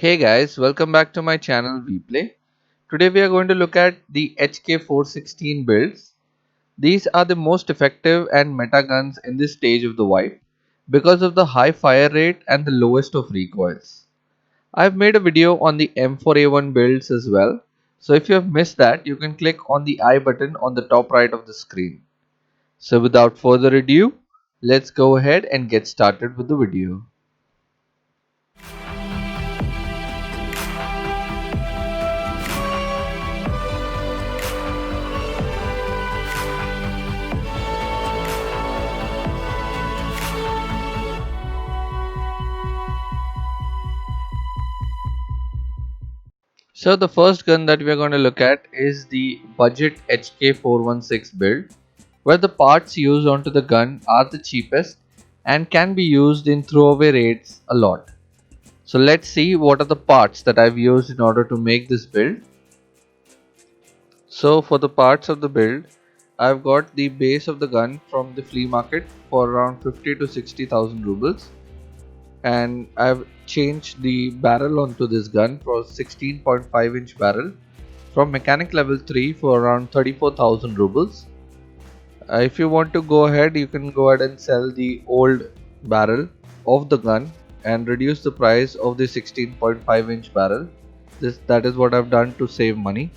Hey guys, welcome back to my channel Vplay. Today we are going to look at the HK416 builds. These are the most effective and meta guns in this stage of the wipe because of the high fire rate and the lowest of recoils. I've made a video on the M4A1 builds as well, so if you have missed that, you can click on the I button on the top right of the screen. So without further ado, let's go ahead and get started with the video. So the first gun that we are going to look at is the budget HK416 build, where the parts used onto the gun are the cheapest and can be used in throwaway raids a lot. So let's see what are the parts that I've used in order to make this build. So for the parts of the build, I've got the base of the gun from the flea market for around 50 to 60,000 rubles. And I've changed the barrel onto this gun for 16.5 inch barrel from mechanic level 3 for around 34,000 rubles. If you want to go ahead, you can go ahead and sell the old barrel of the gun and reduce the price of the 16.5 inch barrel. That is what I've done to save money.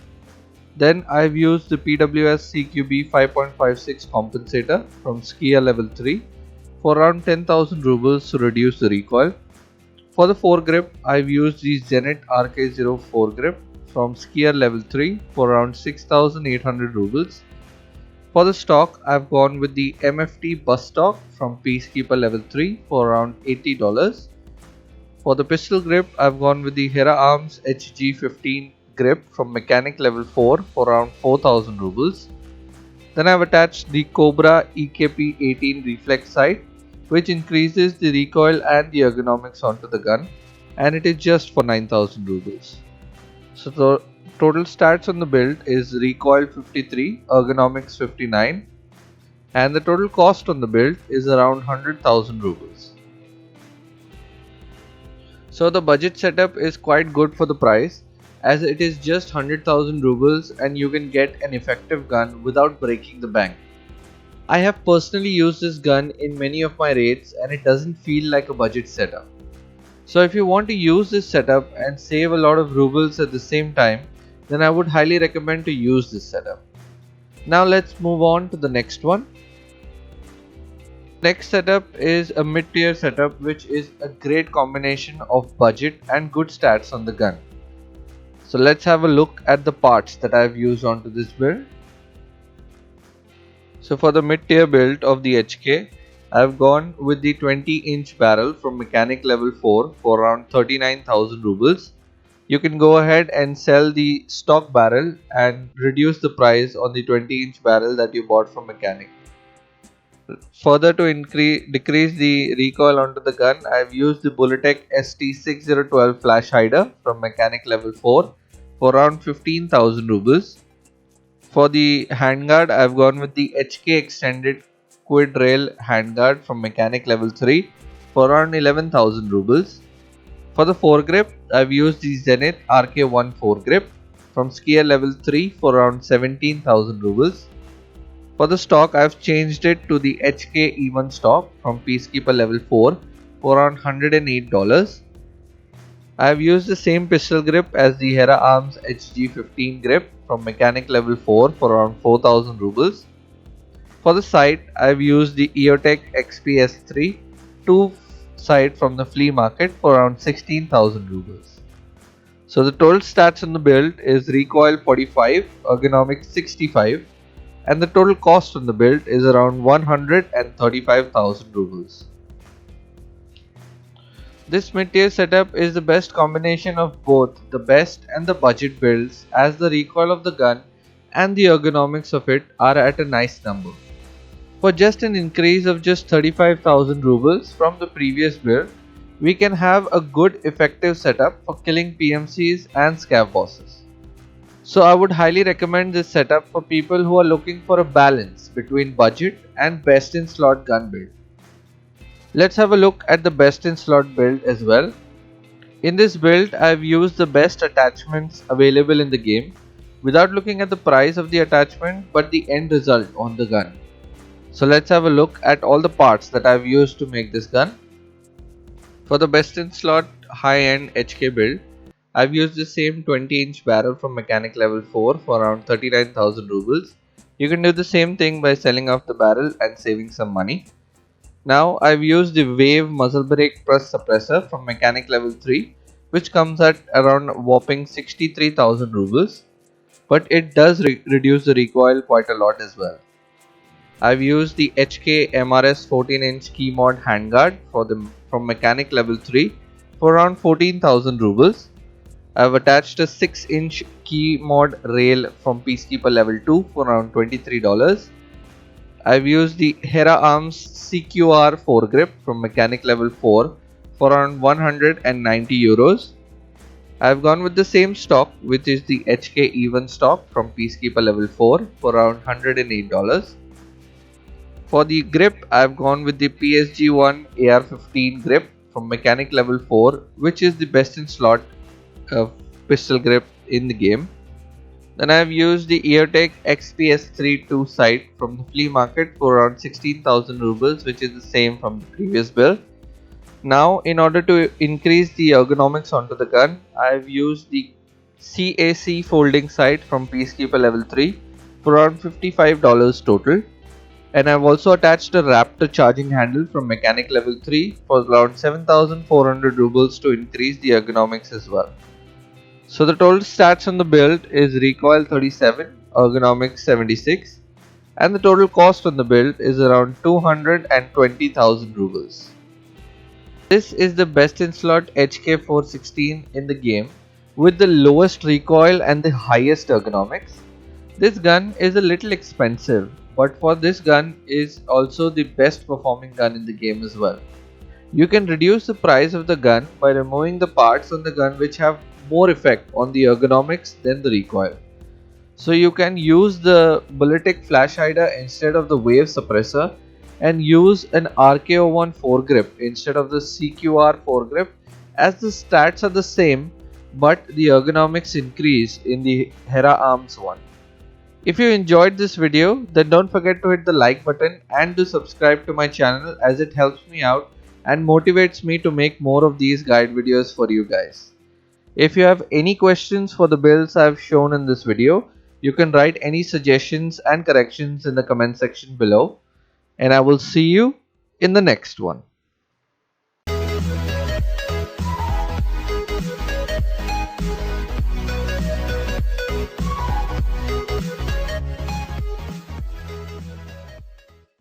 Then I've used the PWS CQB 5.56 compensator from skier level 3 for around 10,000 rubles to reduce the recoil. For the foregrip, I've used the Zenit RK0 foregrip from skier level 3 for around 6,800 rubles. For the stock, I've gone with the MFT bus stock from Peacekeeper level 3 for around $80. For the pistol grip, I've gone with the Hera Arms HG15 grip from mechanic level 4 for around 4,000 rubles. Then I've attached the Cobra EKP18 reflex sight, which increases the recoil and the ergonomics onto the gun, and it is just for 9,000 rubles. So the total stats on the build is recoil 53, ergonomics 59, and the total cost on the build is around 100,000 rubles. So the budget setup is quite good for the price, as it is just 100,000 rubles and you can get an effective gun without breaking the bank. I have personally used this gun in many of my raids and it doesn't feel like a budget setup. So if you want to use this setup and save a lot of rubles at the same time, then I would highly recommend to use this setup. Now let's move on to the next one. Next setup is a mid-tier setup, which is a great combination of budget and good stats on the gun. So let's have a look at the parts that I've used onto this build. So for the mid-tier build of the HK, I've gone with the 20-inch barrel from mechanic level 4 for around 39,000 rubles. You can go ahead and sell the stock barrel and reduce the price on the 20-inch barrel that you bought from mechanic. Further to decrease the recoil onto the gun, I've used the Bulletec ST6012 flash hider from mechanic level 4 for around 15,000 rubles. For the handguard, I've gone with the HK extended quid rail handguard from mechanic level 3 for around 11,000 rubles. For the foregrip, I've used the Zenit RK1 foregrip from skier level 3 for around 17,000 rubles. For the stock, I've changed it to the HK1 stock from Peacekeeper level 4 for around $108. I have used the same pistol grip as the Hera Arms HG15 grip from mechanic level 4 for around 4,000 rubles. For the sight, I have used the EOTech XPS3 2 sight from the flea market for around 16,000 rubles. So the total stats on the build is recoil 45, ergonomics 65, and the total cost on the build is around 135,000 rubles. This mid-tier setup is the best combination of both the best and the budget builds, as the recoil of the gun and the ergonomics of it are at a nice number. For just an increase of just 35,000 rubles from the previous build, we can have a good effective setup for killing PMCs and scav bosses. So I would highly recommend this setup for people who are looking for a balance between budget and best in slot gun build. Let's have a look at the best in slot build as well. In this build, I've used the best attachments available in the game without looking at the price of the attachment but the end result on the gun. So let's have a look at all the parts that I've used to make this gun. For the best in slot high-end HK build, I've used the same 20-inch barrel from mechanic level 4 for around 39,000 rubles. You can do the same thing by selling off the barrel and saving some money. Now I've used the Wave Muzzlebrake plus suppressor from mechanic level 3, which comes at around whopping 63,000 rubles, but it does reduce the recoil quite a lot as well. I've used the HK MRS 14-inch Keymod Handguard from mechanic level 3 for around 14,000 rubles. I've attached a 6-inch Keymod rail from Peacekeeper level 2 for around $23. I've used the Hera Arms CQR Foregrip from mechanic level 4 for around 190 euros. I've gone with the same stock, which is the HK Even stock from Peacekeeper level 4 for around $108. For the grip, I've gone with the PSG1 AR-15 grip from mechanic level 4, which is the best in slot pistol grip in the game. Then I've used the Eartec XPS32 sight from the flea market for around 16,000 rubles, which is the same from the previous build. Now, in order to increase the ergonomics onto the gun, I've used the CAC folding sight from Peacekeeper level 3 for around $55 total. And I've also attached a Raptor charging handle from mechanic level 3 for around 7,400 rubles to increase the ergonomics as well. So the total stats on the build is recoil 37, ergonomics 76, and the total cost on the build is around 220,000 rubles. This is the best in slot HK416 in the game with the lowest recoil and the highest ergonomics. This gun is a little expensive, but for this gun is also the best performing gun in the game as well. You can reduce the price of the gun by removing the parts on the gun which have more effect on the ergonomics than the recoil. So you can use the Bulletec flash hider instead of the Wave suppressor and use an RKO1 foregrip instead of the CQR foregrip, as the stats are the same but the ergonomics increase in the Hera Arms one. If you enjoyed this video, then don't forget to hit the like button and to subscribe to my channel, as it helps me out and motivates me to make more of these guide videos for you guys. If you have any questions for the builds I have shown in this video, you can write any suggestions and corrections in the comment section below, and I will see you in the next one.